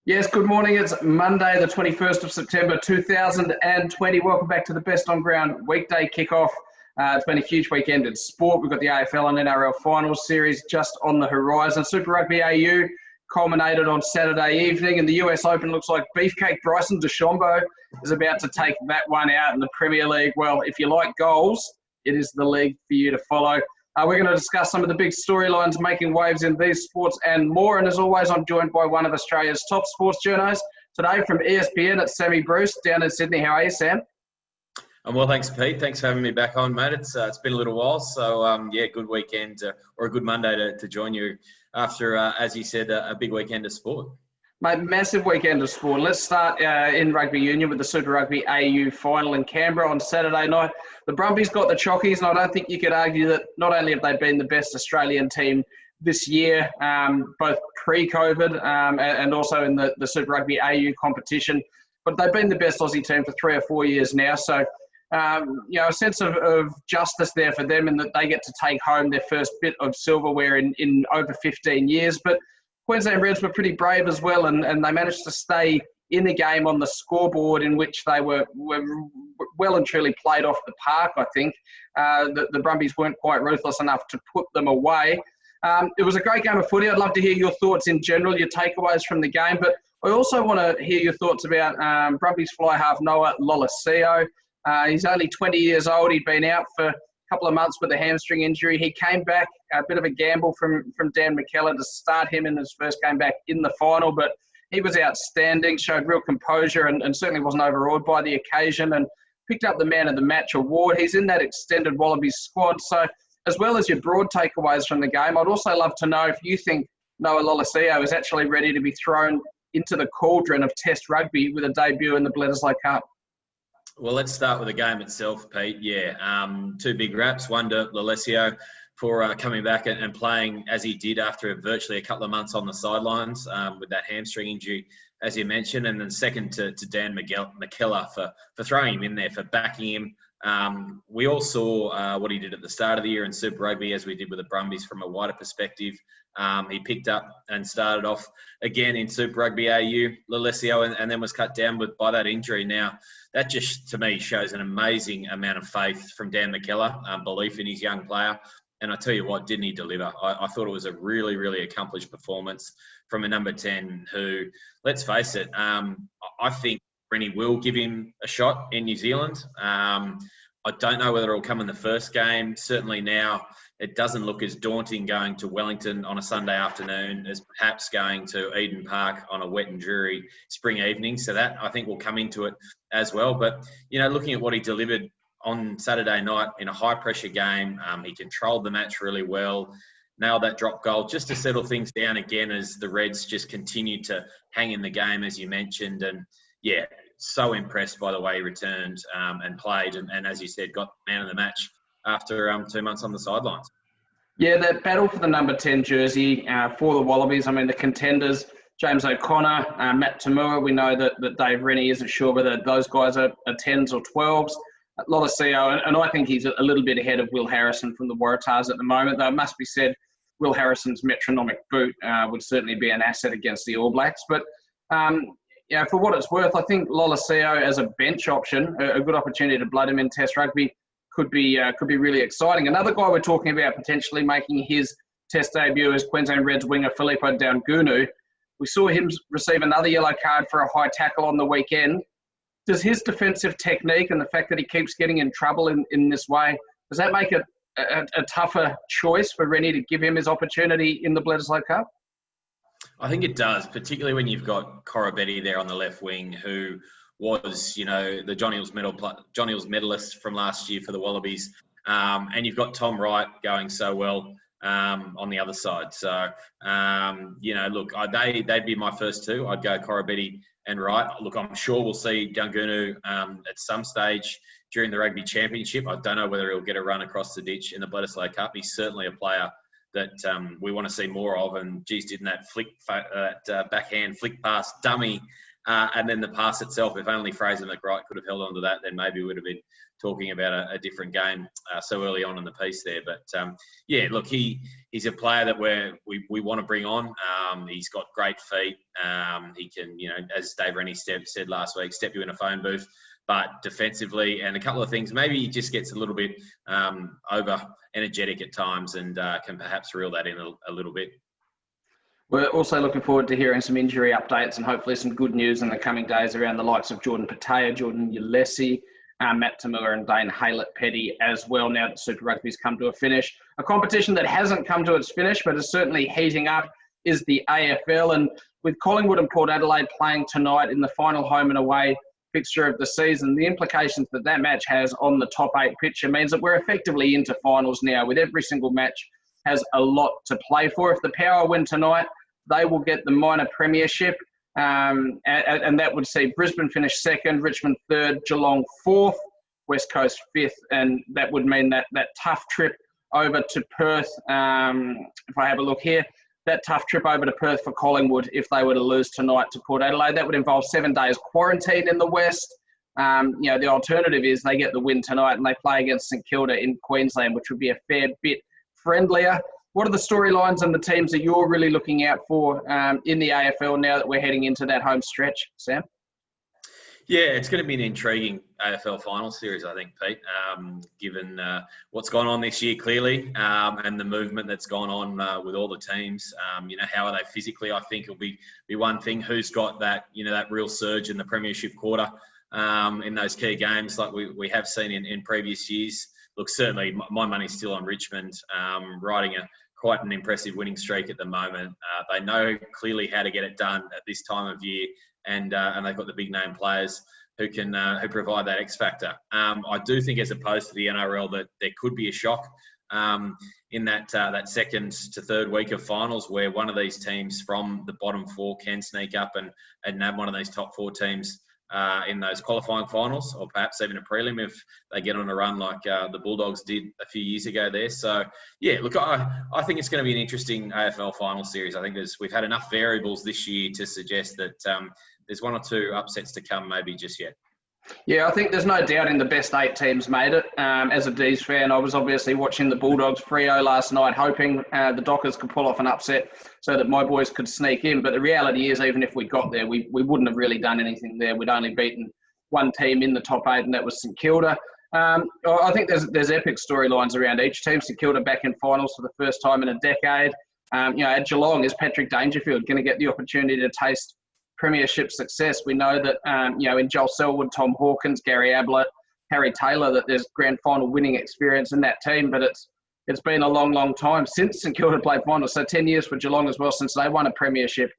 Yes, good morning. It's Monday, the 21st of September, 2020. Welcome back to the best on ground weekday kickoff. It's been a huge weekend in sport. We've got the AFL and NRL finals series just on the horizon. Super Rugby AU culminated on Saturday evening, and the US Open looks like Beefcake Bryson DeChambeau is about to take that one out in the Premier League. Well, if you like goals, it is the league for you to follow. We're going to discuss some of the big storylines making waves in these sports and more. And as always, I'm joined by one of Australia's top sports journos. Today from ESPN, it's Sammy Bruce down in Sydney. How are you, Sam? I'm well, thanks, Pete. Thanks for having me back on, mate. It's been a little while. So, good weekend or a good Monday to join you after, as you said, a big weekend of sport. Mate, massive weekend of sport. Let's start in rugby union with the Super Rugby AU final in Canberra on Saturday night. The Brumbies got the chockies, and I don't think you could argue that not only have they been the best Australian team this year, both pre-COVID and also in the Super Rugby AU competition, but they've been the best Aussie team for 3 or 4 years now. So, a sense of justice there for them in that they get to take home their first bit of silverware in over 15 years. But Queensland Reds were pretty brave as well, and they managed to stay in the game on the scoreboard, in which they were well and truly played off the park, I think. The Brumbies weren't quite ruthless enough to put them away. It was a great game of footy. I'd love to hear your thoughts in general, your takeaways from the game, but I also want to hear your thoughts about Brumbies fly half Noah Lolesio. He's only 20 years old. He'd been out for couple of months with a hamstring injury. He came back, a bit of a gamble from Dan McKellar to start him in his first game back in the final, but he was outstanding, showed real composure and certainly wasn't overawed by the occasion and picked up the Man of the Match award. He's in that extended Wallabies squad. So as well as your broad takeaways from the game, I'd also love to know if you think Noah Lolesio is actually ready to be thrown into the cauldron of Test rugby with a debut in the Bledisloe Cup. Well, let's start with the game itself, Pete. Two big raps. One to Lolesio for coming back and playing as he did after virtually a couple of months on the sidelines with that hamstring injury, as you mentioned. And then second to Dan McKellar for throwing him in there, for backing him. We all saw what he did at the start of the year in Super Rugby, as we did with the Brumbies from a wider perspective. He picked up and started off again in Super Rugby AU, Lolesio, and then was cut down by that injury. Now, that just, to me, shows an amazing amount of faith from Dan McKellar, belief in his young player. And I tell you what, didn't he deliver? I thought it was a really, really accomplished performance from a number 10 who, let's face it, I think Rennie will give him a shot in New Zealand. I don't know whether it'll come in the first game. Certainly now, it doesn't look as daunting going to Wellington on a Sunday afternoon as perhaps going to Eden Park on a wet and dreary spring evening. So that, I think, will come into it as well. But, looking at what he delivered on Saturday night in a high-pressure game, he controlled the match really well, nailed that drop goal just to settle things down again as the Reds just continued to hang in the game, as you mentioned. And, so impressed by the way he returned and played. And as you said, got man of the match after 2 months on the sidelines. Yeah, that battle for the number 10 jersey for the Wallabies. I mean, the contenders, James O'Connor, Matt Tamua, we know that Dave Rennie isn't sure whether those guys are 10s or 12s. Lolesio, and I think he's a little bit ahead of Will Harrison from the Waratahs at the moment, though it must be said, Will Harrison's metronomic boot would certainly be an asset against the All Blacks. But, for what it's worth, I think Lolesio as a bench option, a good opportunity to blood him in Test rugby, could be really exciting. Another guy we're talking about potentially making his Test debut is Queensland Reds winger Filippo Daungunu. We saw him receive another yellow card for a high tackle on the weekend. Does his defensive technique and the fact that he keeps getting in trouble in this way, does that make it a tougher choice for Rennie to give him his opportunity in the Bledisloe Cup? I think it does, particularly when you've got Corabetti there on the left wing, who was, the John Eales medalist from last year for the Wallabies. And you've got Tom Wright going so well on the other side. So, look, they'd be my first two. I'd go Corabetti and Wright. Look, I'm sure we'll see Daungunu at some stage during the Rugby Championship. I don't know whether he'll get a run across the ditch in the Bledisloe Cup. He's certainly a player that we want to see more of. And, geez, didn't that backhand flick pass dummy And then the pass itself, if only Fraser McWright could have held on to that, then maybe we would have been talking about a different game so early on in the piece there. But yeah, look, he's a player that we want to bring on. He's got great feet. He can, as Dave Rennie said last week, step you in a phone booth. But defensively, and a couple of things, maybe he just gets a little bit over energetic at times, and can perhaps reel that in a little bit. We're also looking forward to hearing some injury updates and hopefully some good news in the coming days around the likes of Jordan Patea, Jordan Lolesio, Matt Tamua and Dane Haylett-Petty as well, now that Super Rugby's come to a finish. A competition that hasn't come to its finish but is certainly heating up is the AFL, and with Collingwood and Port Adelaide playing tonight in the final home and away fixture of the season, the implications that match has on the top 8 picture means that we're effectively into finals now, with every single match has a lot to play for. If the Power win tonight, they will get the minor premiership, and that would see Brisbane finish 2nd, Richmond 3rd, Geelong 4th, West Coast 5th, and that would mean that tough trip over to Perth, if I have a look here, that tough trip over to Perth for Collingwood, if they were to lose tonight to Port Adelaide, that would involve 7 days quarantine in the West. The alternative is they get the win tonight and they play against St Kilda in Queensland, which would be a fair bit friendlier. What are the storylines and the teams that you're really looking out for in the AFL now that we're heading into that home stretch, Sam? Yeah, it's going to be an intriguing AFL final series, I think, Pete, given what's gone on this year, clearly, and the movement that's gone on with all the teams. How are they physically, I think, will be one thing. Who's got that, that real surge in the premiership quarter in those key games like we have seen in previous years. Look, certainly my money's still on Richmond, riding quite an impressive winning streak at the moment. They know clearly how to get it done at this time of year. And they've got the big name players who provide that X factor. I do think, as opposed to the NRL, that there could be a shock in that 2nd to 3rd week of finals, where one of these teams from the bottom 4 can sneak up and nab one of these top 4 teams in those qualifying finals, or perhaps even a prelim if they get on a run like the Bulldogs did a few years ago there. So, yeah, look, I think it's going to be an interesting AFL final series. I think we've had enough variables this year to suggest that there's 1 or 2 upsets to come maybe just yet. Yeah, I think there's no doubting the best 8 teams made it. As a D's fan, I was obviously watching the Bulldogs Freo last night, hoping the Dockers could pull off an upset so that my boys could sneak in. But the reality is, even if we got there, we wouldn't have really done anything there. We'd only beaten one team in the top 8, and that was St Kilda. I think there's epic storylines around each team. St Kilda back in finals for the first time in a decade. At Geelong, is Patrick Dangerfield going to get the opportunity to taste premiership success? We know that, in Joel Selwood, Tom Hawkins, Gary Ablett, Harry Taylor, that there's grand final winning experience in that team, but it's been a long, long time since St Kilda played finals. So 10 years for Geelong as well since they won a premiership.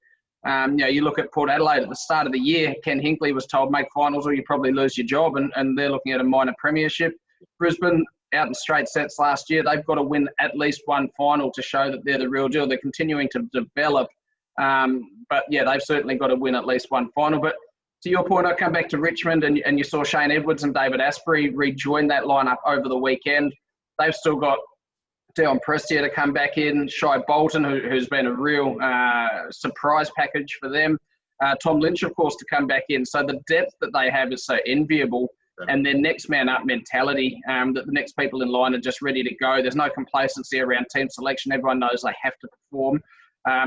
You look at Port Adelaide at the start of the year, Ken Hinkley was told make finals or you probably lose your job, and they're looking at a minor premiership. Brisbane, out in straight sets last year, they've got to win at least one final to show that they're the real deal. They're continuing to develop. But yeah, they've certainly got to win at least one final. But to your point, I come back to Richmond and you saw Shane Edwards and David Asprey rejoin that lineup over the weekend. They've still got Dion Prestia to come back in, Shai Bolton, who's been a real surprise package for them. Tom Lynch, of course, to come back in. So the depth that they have is so enviable. And their next man up mentality, that the next people in line are just ready to go. There's no complacency around team selection. Everyone knows they have to perform.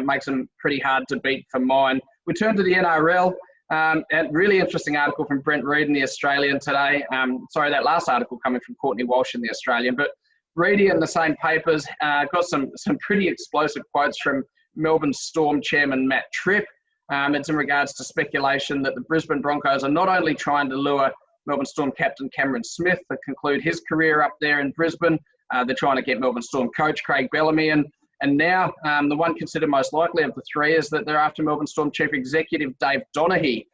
Makes them pretty hard to beat for mine. We turn to the NRL. A really interesting article from Brent Reid in The Australian today. That last article coming from Courtney Walsh in The Australian. But Reedy in the same papers got some pretty explosive quotes from Melbourne Storm chairman Matt Tripp. It's in regards to speculation that the Brisbane Broncos are not only trying to lure Melbourne Storm captain Cameron Smith to conclude his career up there in Brisbane, they're trying to get Melbourne Storm coach Craig Bellamy in. And now the one considered most likely of the 3 is that they're after Melbourne Storm Chief Executive Dave Donaghy.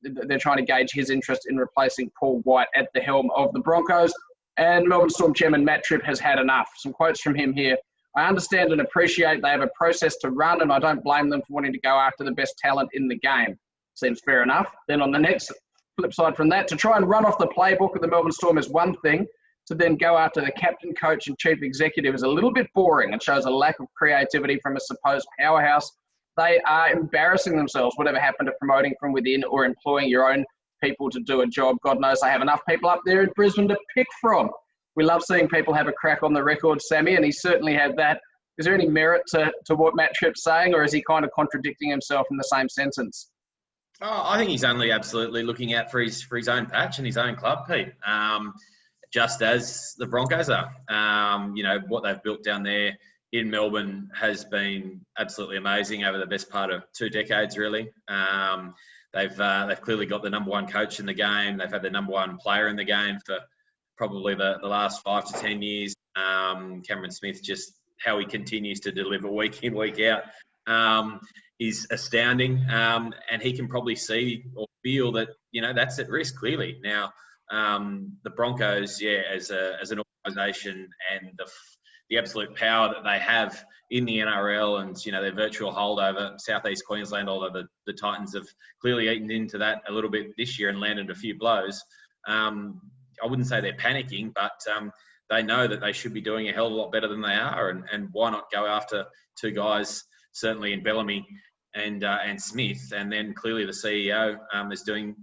They're trying to gauge his interest in replacing Paul White at the helm of the Broncos. And Melbourne Storm Chairman Matt Tripp has had enough. Some quotes from him here. I understand and appreciate they have a process to run, and I don't blame them for wanting to go after the best talent in the game. Seems fair enough. Then on the next flip side from that, to try and run off the playbook of the Melbourne Storm is one thing. To then go after the captain, coach and chief executive is a little bit boring and shows a lack of creativity from a supposed powerhouse they are embarrassing themselves, whatever happened to promoting from within or employing your own people to do a job. God knows they have enough people up there in Brisbane to pick from. We love seeing people have a crack on the record, Sammy, and he certainly had that. Is there any merit to what Matt Tripp's saying, or is he kind of contradicting himself in the same sentence? Oh, I think he's only absolutely looking out for his own patch and his own club, Pete. Just as the Broncos are. What they've built down there in Melbourne has been absolutely amazing over the best part of 2 decades, really. They've clearly got the number one coach in the game. They've had the number one player in the game for probably the last 5 to 10 years. Cameron Smith, just how he continues to deliver week in, week out, is astounding. And he can probably see or feel that, that's at risk, clearly. Now, the Broncos, as an organisation and the absolute power that they have in the NRL and, their virtual hold over Southeast Queensland, although the Titans have clearly eaten into that a little bit this year and landed a few blows. I wouldn't say they're panicking, but they know that they should be doing a hell of a lot better than they are. And why not go after 2 guys, certainly in Bellamy and Smith, and then clearly the CEO is doing,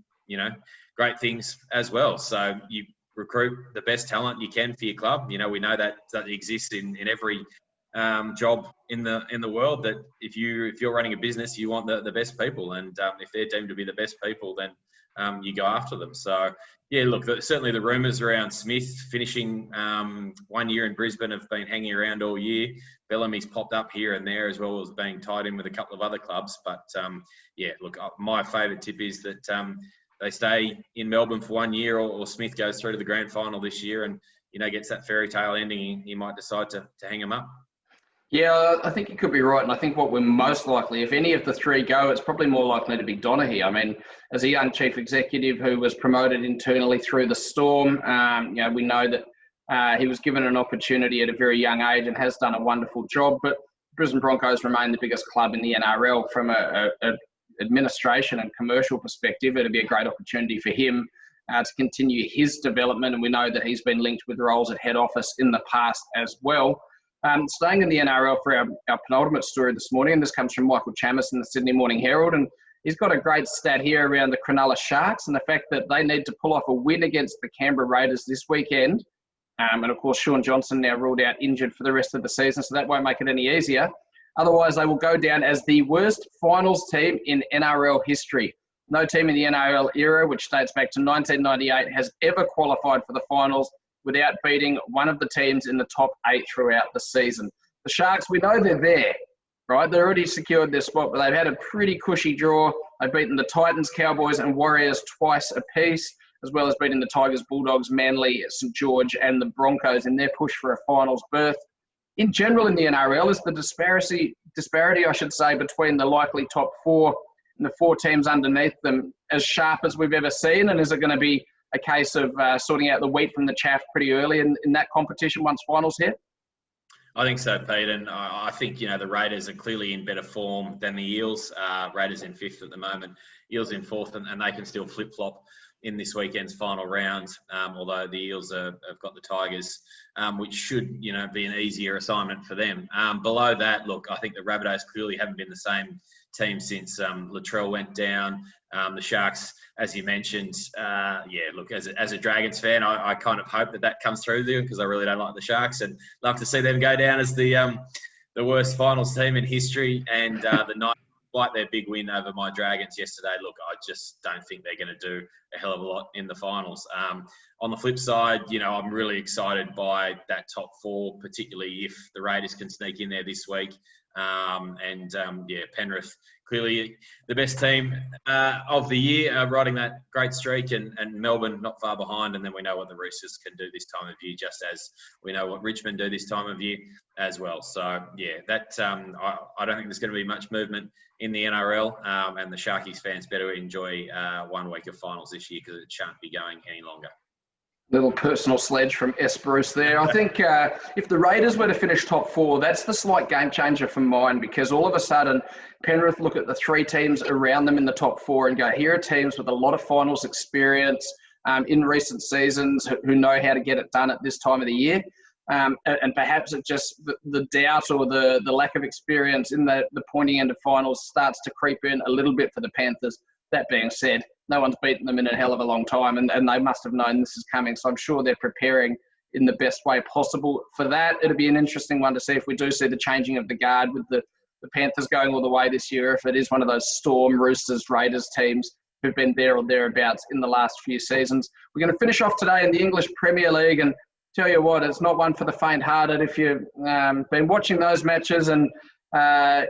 great things as well. So you recruit the best talent you can for your club. We know that exists in every job in the world, that if you're running a business, you want the best people, and if they're deemed to be the best people, then you go after them. So look, certainly the rumours around Smith finishing 1 year in Brisbane have been hanging around all year. Bellamy's popped up here and there, as well as being tied in with a couple of other clubs. But look, my favourite tip is that they stay in Melbourne for 1 year, or Smith goes through to the grand final this year and, gets that fairy tale ending. He might decide to hang him up. Yeah, I think you could be right. And I think what we're most likely, if any of the 3 go, it's probably more likely to be Donaghy. I mean, as a young chief executive who was promoted internally through the Storm, we know that he was given an opportunity at a very young age and has done a wonderful job. But Brisbane Broncos remain the biggest club in the NRL from a administration and commercial perspective. It'd be a great opportunity for him to continue his development. And we know that he's been linked with roles at head office in the past as well. Staying in the NRL for our penultimate story this morning, and this comes from Michael Chammas in the Sydney Morning Herald, and he's got a great stat here around the Cronulla Sharks and the fact that they need to pull off a win against the Canberra Raiders this weekend. And of course, Shaun Johnson now ruled out injured for the rest of the season, so that won't make it any easier. Otherwise, they will go down as the worst finals team in NRL history. No team in the NRL era, which dates back to 1998, has ever qualified for the finals without beating one of the teams in the top 8 throughout the season. The Sharks, we know they're there, right? They've already secured their spot, but they've had a pretty cushy draw. They've beaten the Titans, Cowboys and Warriors twice apiece, as well as beating the Tigers, Bulldogs, Manly, St George and the Broncos in their push for a finals berth. In general in the NRL is the disparity, between the likely top 4 and the 4 teams underneath them as sharp as we've ever seen? And is it going to be a case of sorting out the wheat from the chaff pretty early in that competition once finals hit? I think so, Pete. And I think, the Raiders are clearly in better form than the Eels. Raiders in 5th at the moment, Eels in 4th, and they can still flip-flop in this weekend's final round, although the Eels have got the Tigers, which should, be an easier assignment for them. Below that, look, I think the Rabbitohs clearly haven't been the same team since Latrell went down. The Sharks, as you mentioned, look, as a Dragons fan, I kind of hope that comes through there, because I really don't like the Sharks and love to see them go down as the worst finals team in history. And the night, despite their big win over my Dragons yesterday, look, I just don't think they're going to do a hell of a lot in the finals. On the flip side, I'm really excited by that top 4, particularly if the Raiders can sneak in there this week. Penrith, clearly the best team of the year, riding that great streak, and Melbourne not far behind. And then we know what the Roosters can do this time of year, just as we know what Richmond do this time of year as well. So, I don't think there's going to be much movement in the NRL, and the Sharkies fans better enjoy 1 week of finals this year, because it shan't be going any longer. Little personal sledge from S. Bruce there. I think if the Raiders were to finish top 4, that's the slight game changer for mine, because all of a sudden Penrith look at the 3 teams around them in the top 4 and go, here are teams with a lot of finals experience in recent seasons who know how to get it done at this time of the year. And perhaps it just the doubt or the lack of experience in the pointy end of finals starts to creep in a little bit for the Panthers. That being said, no one's beaten them in a hell of a long time, and they must have known this is coming. So I'm sure they're preparing in the best way possible for that. It'll be an interesting one to see if we do see the changing of the guard with the Panthers going all the way this year, if it is one of those Storm, Roosters, Raiders teams who've been there or thereabouts in the last few seasons. We're going to finish off today in the English Premier League, and tell you what, it's not one for the faint-hearted. If you've been watching those matches and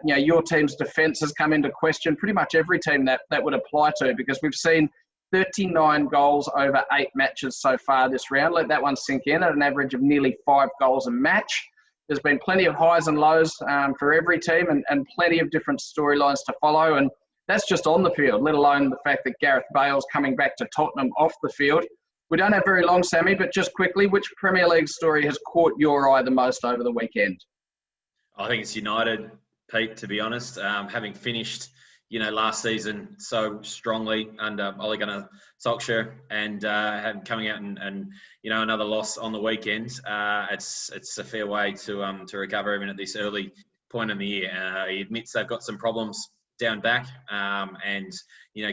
your team's defence has come into question, pretty much every team that would apply to, because we've seen 39 goals over 8 matches so far this round. Let that one sink in at an average of nearly 5 goals a match. There's been plenty of highs and lows for every team and plenty of different storylines to follow. And that's just on the field, let alone the fact that Gareth Bale's coming back to Tottenham off the field. We don't have very long, Sammy, but just quickly, which Premier League story has caught your eye the most over the weekend? I think it's United, Pete, to be honest. Having finished, last season so strongly under Ole Gunnar Solskjaer and coming out and another loss on the weekend, it's a fair way to recover even at this early point in the year. He admits they've got some problems down back and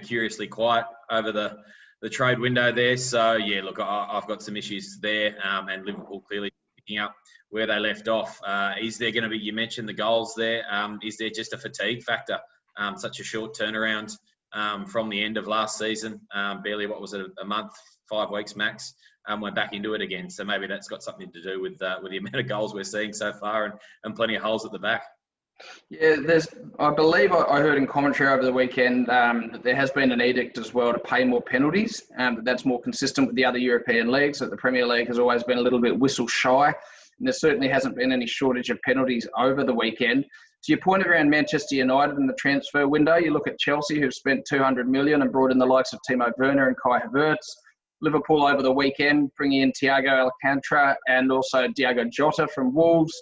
curiously quiet over the trade window there. So, yeah, look, I've got some issues there and Liverpool clearly picking up where they left off. Is there going to be, you mentioned the goals there, is there just a fatigue factor? Such a short turnaround from the end of last season, barely, what was it, a month, 5 weeks max, we're back into it again. So maybe that's got something to do with the amount of goals we're seeing so far and plenty of holes at the back. Yeah, I believe I heard in commentary over the weekend that there has been an edict as well to pay more penalties. That's more consistent with the other European leagues, that the Premier League has always been a little bit whistle shy. And there certainly hasn't been any shortage of penalties over the weekend. To your point around Manchester United and the transfer window, you look at Chelsea, who've spent $200 million and brought in the likes of Timo Werner and Kai Havertz. Liverpool over the weekend, bringing in Thiago Alcantara and also Diogo Jota from Wolves.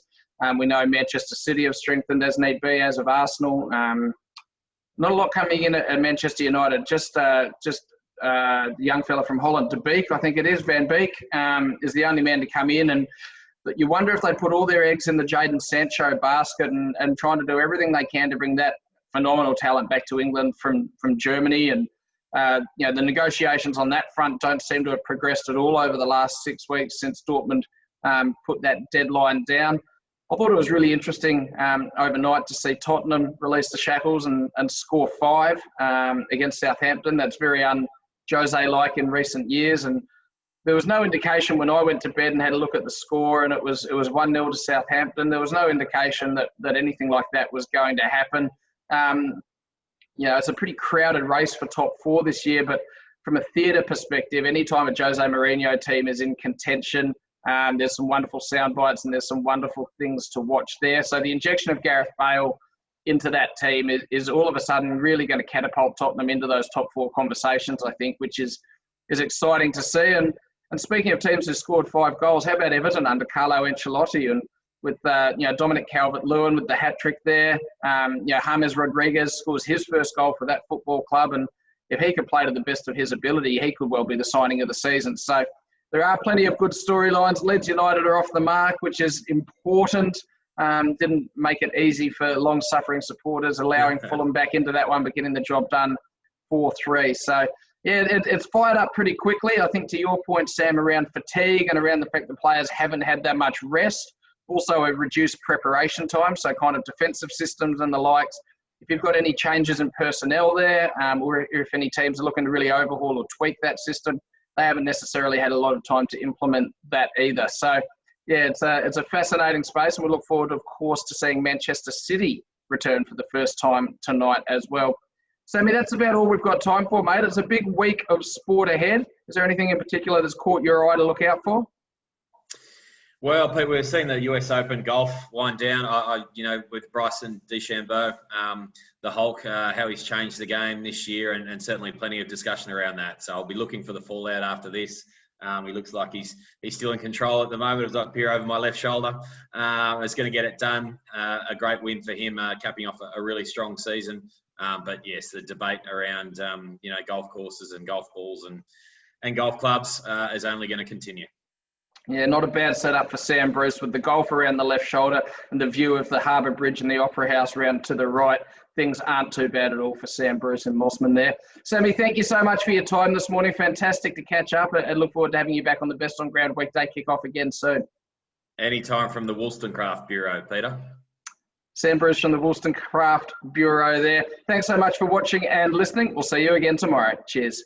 We know Manchester City have strengthened as need be, as of Arsenal. Not a lot coming in at Manchester United. Just the young fella from Holland, De Beek, I think it is, Van Beek, is the only man to come in. And you wonder if they put all their eggs in the Jadon Sancho basket and trying to do everything they can to bring that phenomenal talent back to England from Germany. And, the negotiations on that front don't seem to have progressed at all over the last 6 weeks since Dortmund put that deadline down. I thought it was really interesting overnight to see Tottenham release the shackles and score 5 against Southampton. That's very un-Jose-like in recent years. And there was no indication when I went to bed and had a look at the score, and it was 1-0 to Southampton. There was no indication that anything like that was going to happen. It's a pretty crowded race for top 4 this year, but from a theatre perspective, any time a Jose Mourinho team is in contention, there's some wonderful sound bites and there's some wonderful things to watch there. So the injection of Gareth Bale into that team is all of a sudden really going to catapult Tottenham into those top 4 conversations, I think, which is exciting to see. And speaking of teams who scored 5 goals, how about Everton under Carlo Ancelotti and with Dominic Calvert-Lewin with the hat-trick there. James Rodriguez scores his first goal for that football club, and if he could play to the best of his ability, he could well be the signing of the season. So there are plenty of good storylines. Leeds United are off the mark, which is important. Didn't make it easy for long-suffering supporters, allowing Fulham back into that one, but getting the job done 4-3. So, yeah, it's fired up pretty quickly. I think to your point, Sam, around fatigue and around the fact that players haven't had that much rest. Also a reduced preparation time, so kind of defensive systems and the likes. If you've got any changes in personnel there, or if any teams are looking to really overhaul or tweak that system, they haven't necessarily had a lot of time to implement that either. So, yeah, it's a fascinating space, and we look forward, of course, to seeing Manchester City return for the first time tonight as well. Sammy, that's about all we've got time for, mate. It's a big week of sport ahead. Is there anything in particular that's caught your eye to look out for? Well, Pete, we're seeing the US Open golf wind down. With Bryson DeChambeau, the Hulk, how he's changed the game this year, and certainly plenty of discussion around that. So I'll be looking for the fallout after this. He looks like he's still in control at the moment. As I peer over my left shoulder, is going to get it done. A great win for him, capping off a really strong season. But yes, the debate around golf courses and golf balls and golf clubs is only going to continue. Yeah, not a bad setup for Sam Bruce with the golf around the left shoulder and the view of the Harbour Bridge and the Opera House round to the right. Things aren't too bad at all for Sam Bruce and Mossman there. Sammy, thank you so much for your time this morning. Fantastic to catch up, and look forward to having you back on the Best On Ground Weekday Kickoff again wollstonecraft Anytime from the Wollstonecraft Bureau, Peter. Sam Bruce from the Wollstonecraft Bureau there. Thanks so much for watching and listening. We'll see you again tomorrow. Cheers.